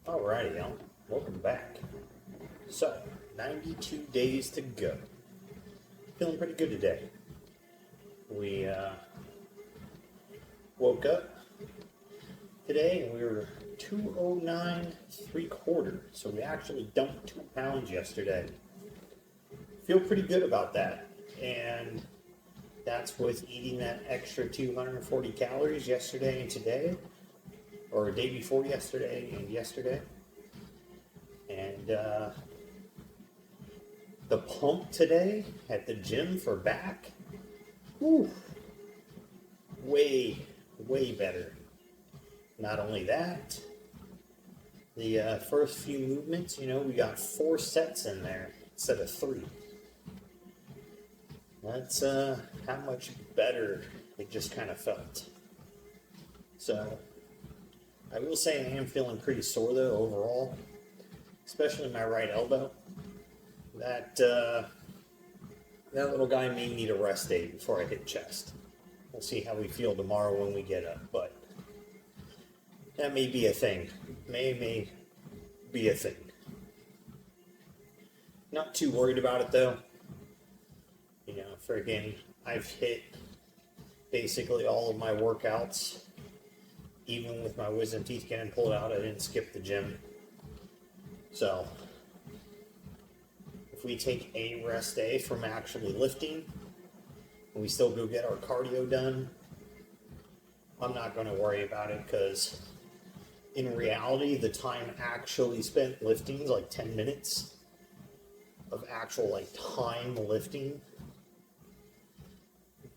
Alrighty, y'all. Welcome back. So, 92 days to go. Feeling pretty good today. We woke up today and we were 209.75. So we actually dumped 2 pounds yesterday. Feel pretty good about that. And that's with eating that extra 240 calories yesterday and today. Or day before yesterday and yesterday. And the pump today at the gym for back, whew, way better. Not only that, the first few movements, we got 4 sets in there instead of 3. That's how much better it just kind of felt. So, I will say I am feeling pretty sore though overall, especially my right elbow. That little guy may need a rest day before I hit chest. We'll see how we feel tomorrow when we get up, but that may be a thing. May be a thing. Not too worried about it though. I've hit basically all of my workouts. Even with my wisdom teeth getting pulled out, I didn't skip the gym. So, if we take a rest day from actually lifting, and we still go get our cardio done, I'm not going to worry about it because in reality, the time actually spent lifting is like 10 minutes of actual time lifting.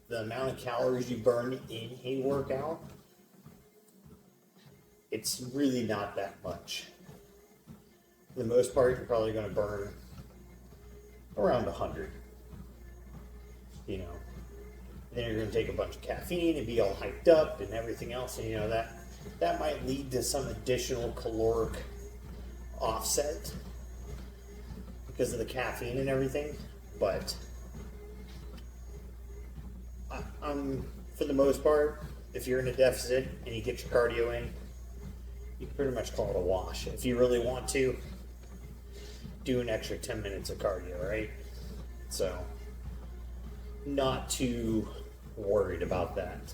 The amount of calories you burn in a workout, it's really not that much. For the most part, you're probably going to burn around 100. Then you're going to take a bunch of caffeine and be all hyped up and everything else. And that might lead to some additional caloric offset because of the caffeine and everything. But for the most part, if you're in a deficit and you get your cardio in, you can pretty much call it a wash. If you really want to, do an extra 10 minutes of cardio, right? So, not too worried about that.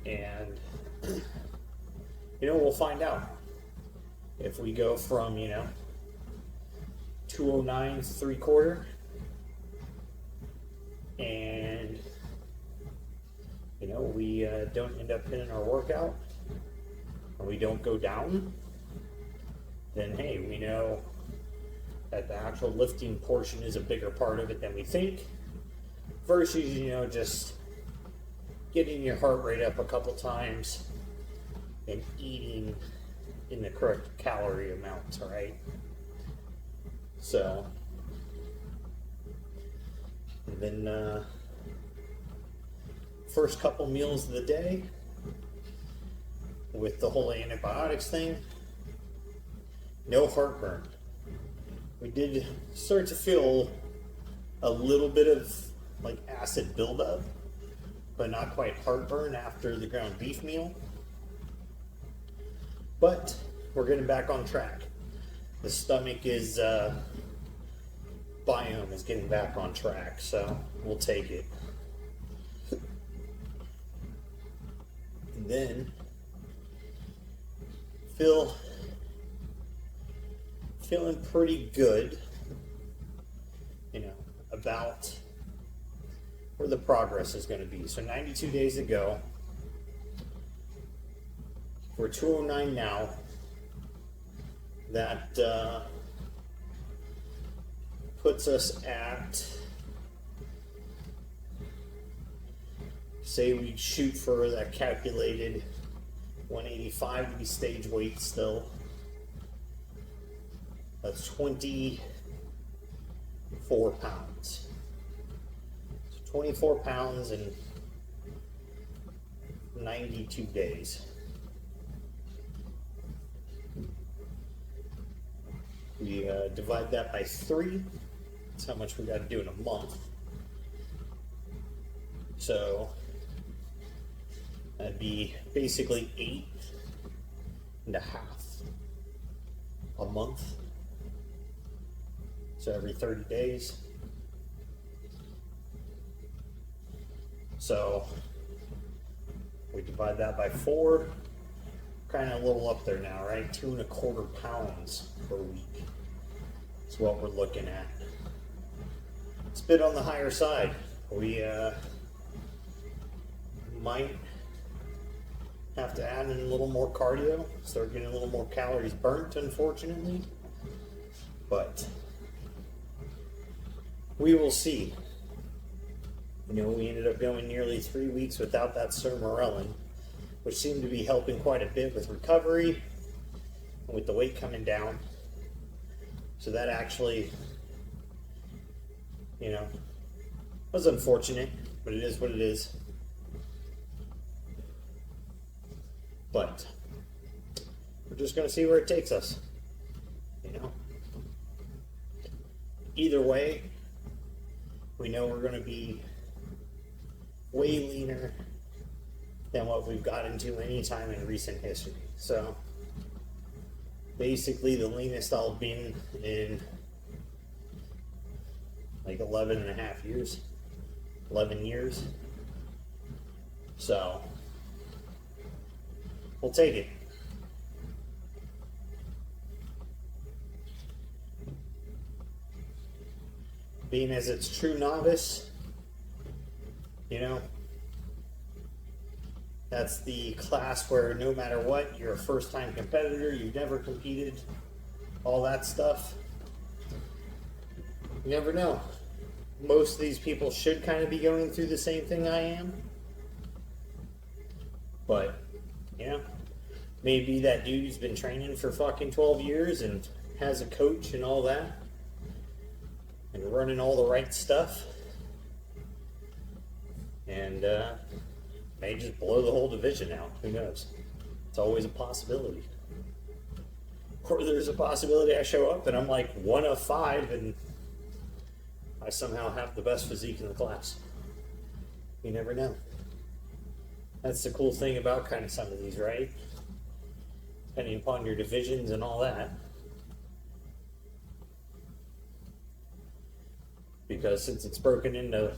And, we'll find out. If we go from, 209.75 and, we don't end up hitting our workout, and we don't go down, then hey, we know that the actual lifting portion is a bigger part of it than we think, versus, just getting your heart rate up a couple times and eating in the correct calorie amounts, right? So, and then first couple meals of the day, with the whole antibiotics thing, no heartburn. We did start to feel a little bit of acid buildup, but not quite heartburn after the ground beef meal. But we're getting back on track. The stomach is biome is getting back on track, so we'll take it. And then feeling pretty good, about where the progress is going to be. So 92 days ago, we're 209 now. That puts us at, say we shoot for that calculated 185 to be stage weight still. That's 24 pounds. So 24 pounds in 92 days. We divide that by 3. That's how much we got to do in a month. So that'd be basically 8 and a half a month. So every 30 days. So we divide that by 4. Kind of a little up there now, right? 2.25 pounds per week is what we're looking at. It's a bit on the higher side. We might have to add in a little more cardio, start getting a little more calories burnt, unfortunately. But we will see. You know, we ended up going nearly 3 weeks without that sermorelin, which seemed to be helping quite a bit with recovery and with the weight coming down. So that actually, you know, was unfortunate, but it is what it is. But we're just going to see where it takes us, you know. Either way, we know we're going to be way leaner than what we've got into any time in recent history. So basically the leanest I've been in like 11 years. So we'll take it. Being as it's true novice, you know, that's the class where no matter what, you're a first-time competitor, you've never competed, all that stuff. You never know. Most of these people should kind of be going through the same thing I am. But, you know, maybe that dude who's been training for fucking 12 years and has a coach and all that, and running all the right stuff, and may just blow the whole division out. Who knows? It's always a possibility. Or there's a possibility I show up and I'm like 1 of 5 and I somehow have the best physique in the class. You never know. That's the cool thing about kind of some of these, right? Depending upon your divisions and all that. Because since it's broken into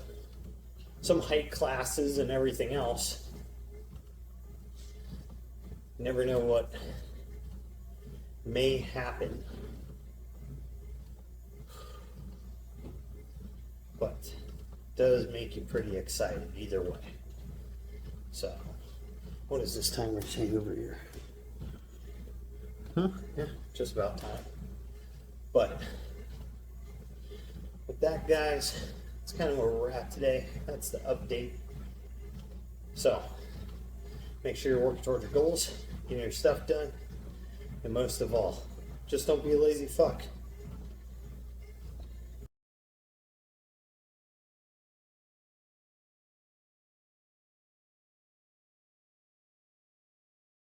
some height classes and everything else, you never know what may happen. But it does make you pretty excited either way. So, what does this timer say over here? Huh? Yeah, just about time. But with that, guys, that's kind of where we're at today. That's the update. So, make sure you're working towards your goals, getting your stuff done, and most of all, just don't be a lazy fuck.